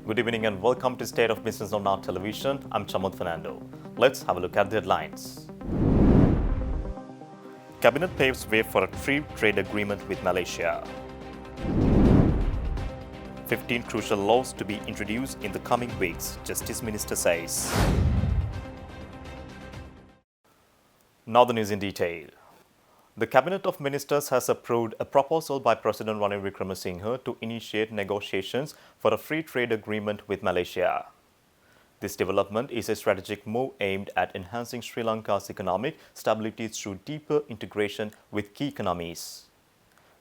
Good evening and welcome to State of Business on Now Television. I'm Chamod Fernando. Let's have a look at the headlines. Cabinet paves way for a free trade agreement with Malaysia. 15 crucial laws to be introduced in the coming weeks, Justice Minister says. Now the news in detail. The Cabinet of Ministers has approved a proposal by President Ranil Wickremesinghe to initiate negotiations for a free trade agreement with Malaysia. This development is a strategic move aimed at enhancing Sri Lanka's economic stability through deeper integration with key economies.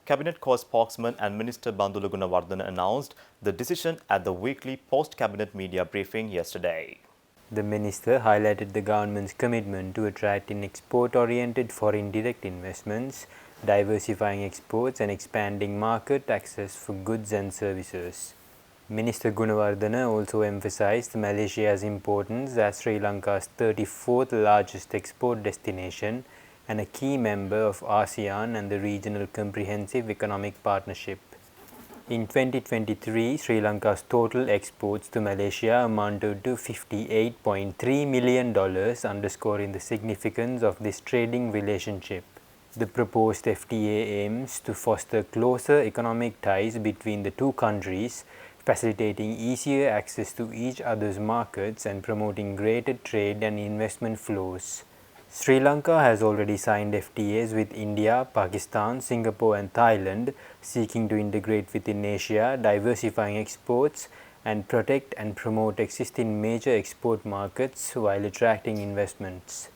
Cabinet co-spokesman and Minister Bandula Gunawardena announced the decision at the weekly post-cabinet media briefing yesterday. The minister highlighted the government's commitment to attracting export-oriented foreign direct investments, diversifying exports and expanding market access for goods and services. Minister Gunawardena also emphasized Malaysia's importance as Sri Lanka's 34th largest export destination and a key member of ASEAN and the Regional Comprehensive Economic Partnership. In 2023, Sri Lanka's total exports to Malaysia amounted to $58.3 million, underscoring the significance of this trading relationship. The proposed FTA aims to foster closer economic ties between the two countries, facilitating easier access to each other's markets and promoting greater trade and investment flows. Sri Lanka has already signed FTAs with India, Pakistan, Singapore and Thailand, seeking to integrate within Asia, diversifying exports and protect and promote existing major export markets while attracting investments.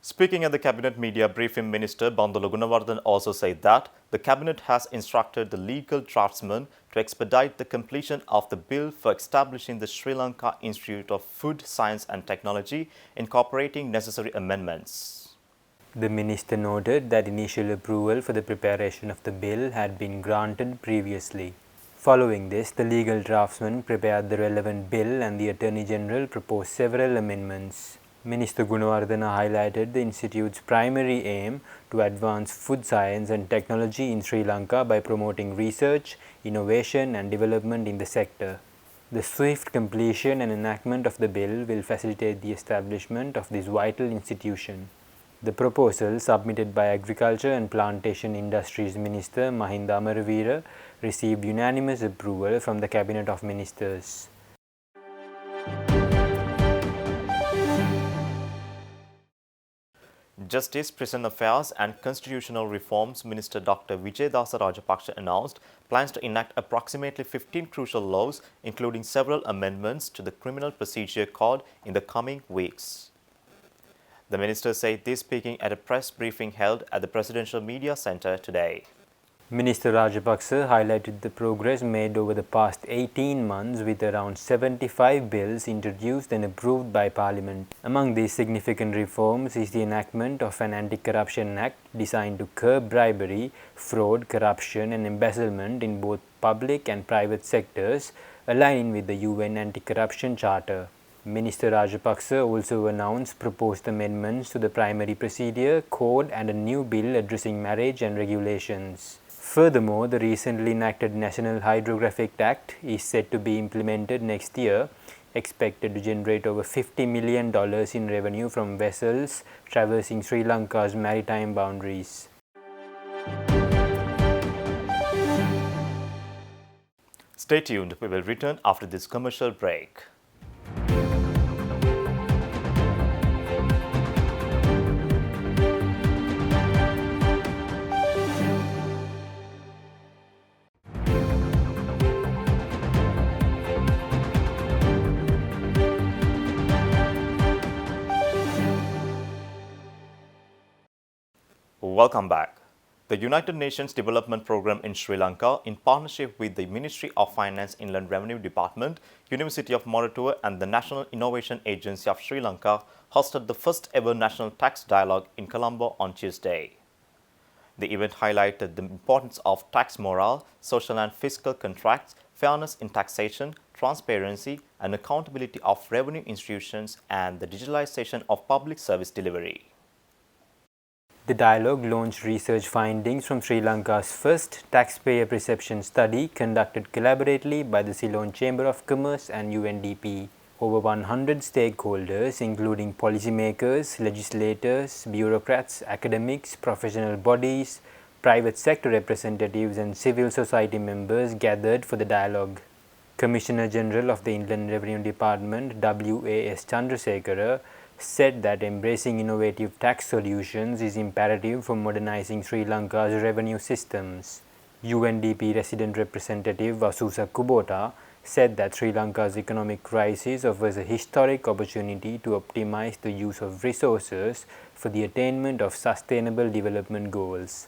Speaking at the Cabinet media briefing, Minister Bandula Gunawardena also said that the Cabinet has instructed the legal draftsman to expedite the completion of the bill for establishing the Sri Lanka Institute of Food Science and Technology, incorporating necessary amendments. The minister noted that initial approval for the preparation of the bill had been granted previously. Following this, the legal draftsman prepared the relevant bill and the Attorney General proposed several amendments. Minister Gunawardena highlighted the Institute's primary aim to advance food science and technology in Sri Lanka by promoting research, innovation and development in the sector. The swift completion and enactment of the bill will facilitate the establishment of this vital institution. The proposal, submitted by Agriculture and Plantation Industries Minister Mahinda Amaravira, received unanimous approval from the Cabinet of Ministers. Justice, Prison Affairs and Constitutional Reforms Minister Dr. Vijayadasa Rajapaksa announced plans to enact approximately 15 crucial laws, including several amendments to the Criminal Procedure Code in the coming weeks. The minister said this speaking at a press briefing held at the Presidential Media Centre today. Minister Rajapaksa highlighted the progress made over the past 18 months with around 75 bills introduced and approved by Parliament. Among these significant reforms is the enactment of an Anti-Corruption Act designed to curb bribery, fraud, corruption and embezzlement in both public and private sectors, aligning with the UN Anti-Corruption Charter. Minister Rajapaksa also announced proposed amendments to the Primary Procedure Code and a new bill addressing marriage and regulations. Furthermore, the recently enacted National Hydrographic Act is set to be implemented next year, expected to generate over $50 million in revenue from vessels traversing Sri Lanka's maritime boundaries. Stay tuned, we will return after this commercial break. Welcome back. The United Nations Development Programme in Sri Lanka, in partnership with the Ministry of Finance Inland Revenue Department, University of Moratuwa and the National Innovation Agency of Sri Lanka, hosted the first ever National Tax Dialogue in Colombo on Tuesday. The event highlighted the importance of tax morale, social and fiscal contracts, fairness in taxation, transparency and accountability of revenue institutions and the digitalization of public service delivery. The dialogue launched research findings from Sri Lanka's first taxpayer perception study conducted collaboratively by the Ceylon Chamber of Commerce and UNDP. Over 100 stakeholders, including policymakers, legislators, bureaucrats, academics, professional bodies, private sector representatives, and civil society members gathered for the dialogue. Commissioner General of the Inland Revenue Department, W.A.S. Chandrasekhara, said that embracing innovative tax solutions is imperative for modernizing Sri Lanka's revenue systems. UNDP resident representative Vasusa Kubota said that Sri Lanka's economic crisis offers a historic opportunity to optimize the use of resources for the attainment of sustainable development goals.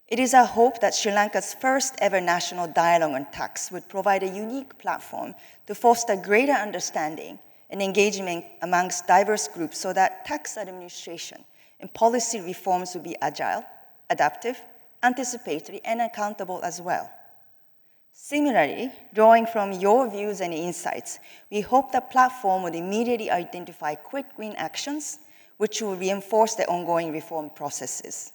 It is our hope that Sri Lanka's first ever national dialogue on tax would provide a unique platform to foster greater understanding and engagement amongst diverse groups so that tax administration and policy reforms will be agile, adaptive, anticipatory, and accountable as well. Similarly, drawing from your views and insights, we hope the platform would immediately identify quick win actions which will reinforce the ongoing reform processes.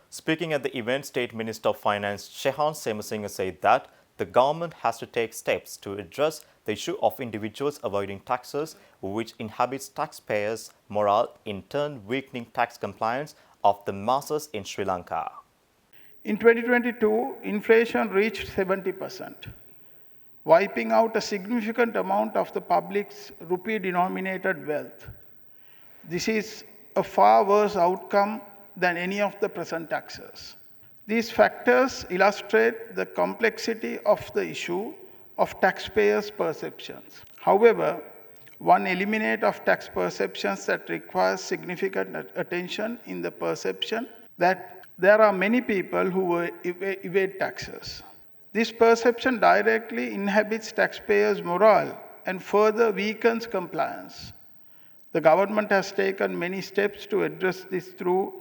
Speaking at the event, State Minister of Finance Shehan Semasinga said that the government has to take steps to address the issue of individuals avoiding taxes, which inhibits taxpayers' morale, in turn weakening tax compliance of the masses in Sri Lanka. In 2022, inflation reached 70%, wiping out a significant amount of the public's rupee-denominated wealth. This is a far worse outcome than any of the present taxes. These factors illustrate the complexity of the issue of taxpayers' perceptions. However, one element of tax perceptions that requires significant attention in the perception that there are many people who evade taxes. This perception directly inhibits taxpayers' morale and further weakens compliance. The government has taken many steps to address this through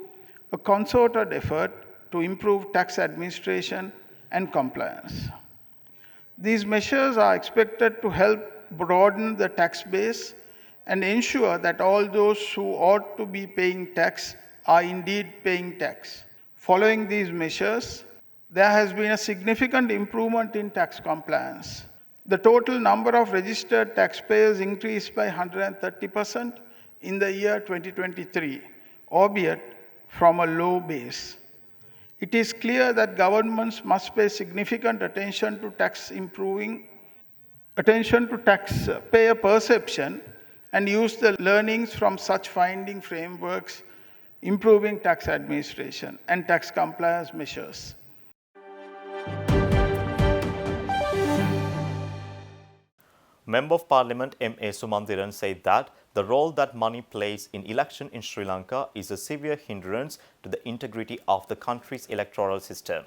a concerted effort to improve tax administration and compliance. These measures are expected to help broaden the tax base and ensure that all those who ought to be paying tax are indeed paying tax. Following these measures, there has been a significant improvement in tax compliance. The total number of registered taxpayers increased by 130% in the year 2023, albeit from a low base. It is clear that governments must pay significant attention to taxpayer perception and use the learnings from such finding frameworks, improving tax administration and tax compliance measures. Member of Parliament M.A. Sumandiran said that the role that money plays in election in Sri Lanka is a severe hindrance to the integrity of the country's electoral system.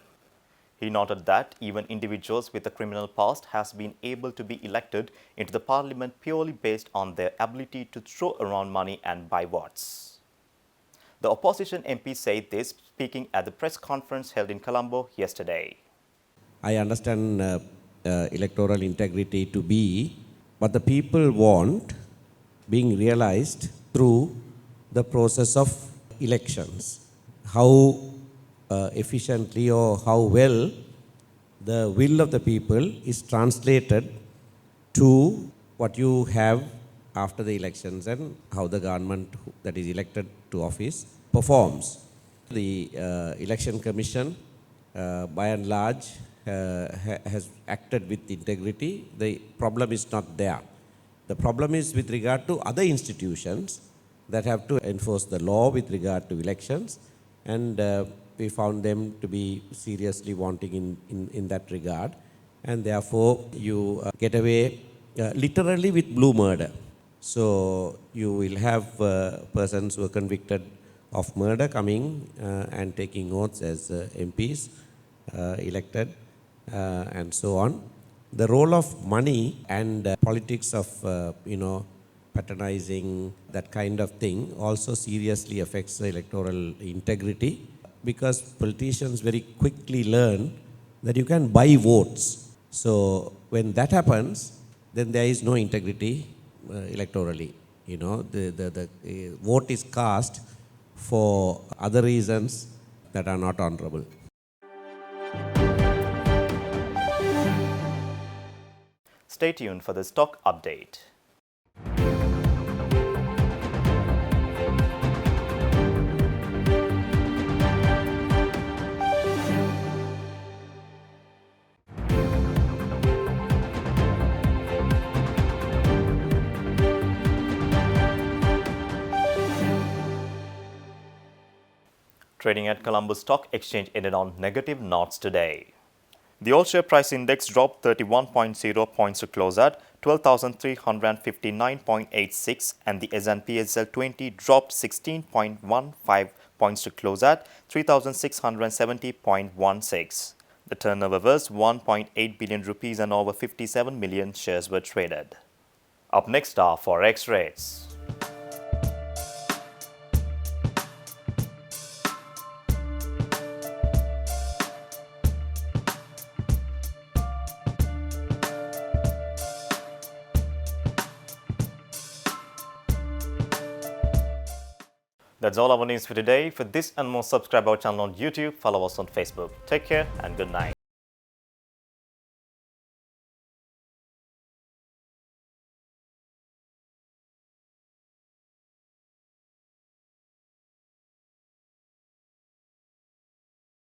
He noted that even individuals with a criminal past has been able to be elected into the parliament purely based on their ability to throw around money and buy votes. The opposition MP said this speaking at the press conference held in Colombo yesterday. I understand electoral integrity to be what the people want being realized through the process of elections. How efficiently or how well the will of the people is translated to what you have after the elections and how the government that is elected to office performs. The Election Commission by and large has acted with integrity. The problem is not there. The problem is with regard to other institutions that have to enforce the law with regard to elections, and we found them to be seriously wanting in that regard, and therefore you get away literally with blue murder. So you will have persons who are convicted of murder coming and taking oaths as MPs elected and so on. The role of money and politics of patronizing that kind of thing also seriously affects the electoral integrity, because politicians very quickly learn that you can buy votes. So when that happens, then there is no integrity electorally. The vote is cast for other reasons that are not honorable. Stay tuned for the stock update. Trading at Colombo Stock Exchange ended on negative notes today. The all-share price index dropped 31.0 points to close at 12,359.86 and the S&P SL 20 dropped 16.15 points to close at 3,670.16. The turnover was 1.8 billion rupees and over 57 million shares were traded. Up next are Forex rates. That's all our news for today. For this and more, subscribe our channel on YouTube, follow us on Facebook. Take care and good night.